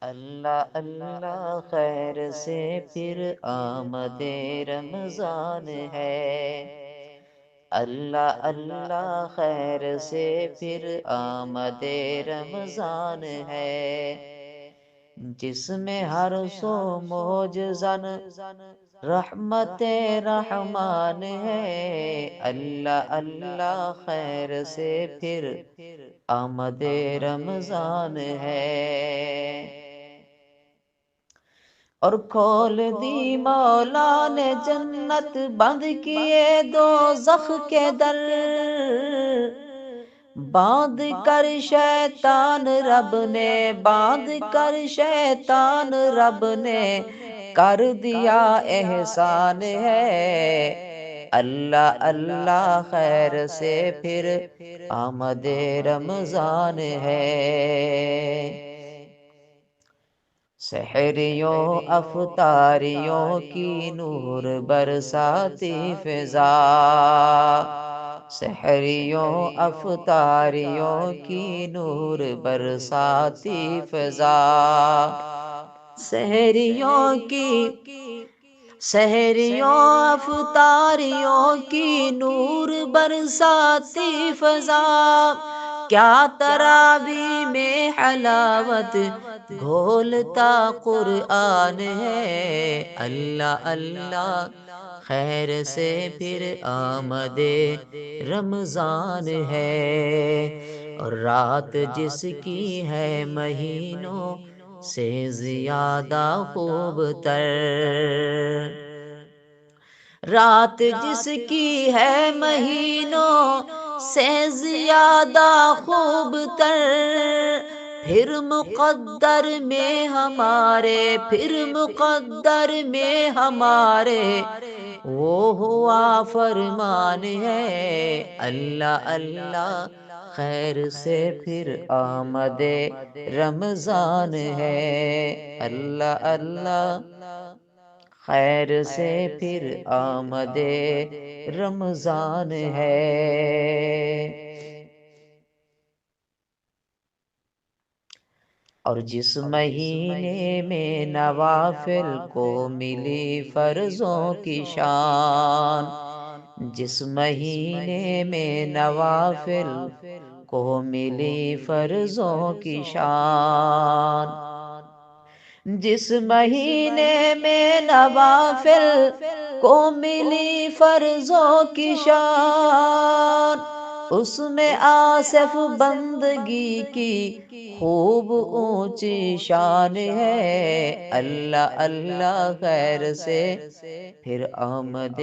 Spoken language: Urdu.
اللہ اللہ خیر سے پھر آمد رمضان ہے، اللہ اللہ خیر سے پھر آمد رمضان ہے، جس میں ہر سو موجزن رحمت رحمان ہے، اللہ اللہ خیر سے پھر آمد رمضان ہے۔ اور کھول دی مولا نے جنت، بند کیے دوزخ کے در، باندھ کر شیطان رب نے، باندھ کر شیطان رب نے کر دیا احسان ہے، اللہ اللہ خیر سے پھر آمد رمضان ہے۔ سحریوں افطاریوں کی نور برساتی فضا، سحریوں افطاریوں کی نور برساتی فضا، سحریوں افطاریوں کی نور برساتی فضا، کیا تراویح میں حلاوت گھولتا قرآن ہے، اللہ اللہ خیر سے پھر آمد رمضان ہے، اور رات جس کی ہے مہینوں سے زیادہ خوب تر، رات جس کی ہے مہینوں سے زیادہ خوب تر، پھر مقدر میں ہمارے، پھر مقدر میں ہمارے وہ ہوا فرمان ہے، اللہ اللہ خیر سے پھر آمد رمضان ہے، اللہ اللہ خیر سے پھر آمد رمضان ہے۔ اور جس مہینے میں نوافل کو ملی فرضوں کی شان، جس مہینے میں نوافل کو ملی فرضوں کی شان، جس مہینے میں نوافل کو ملی فرضوں کی شان، اس میں آصف بندگی کی خوب اونچی شان ہے، اللہ اللہ خیر سے پھر آمد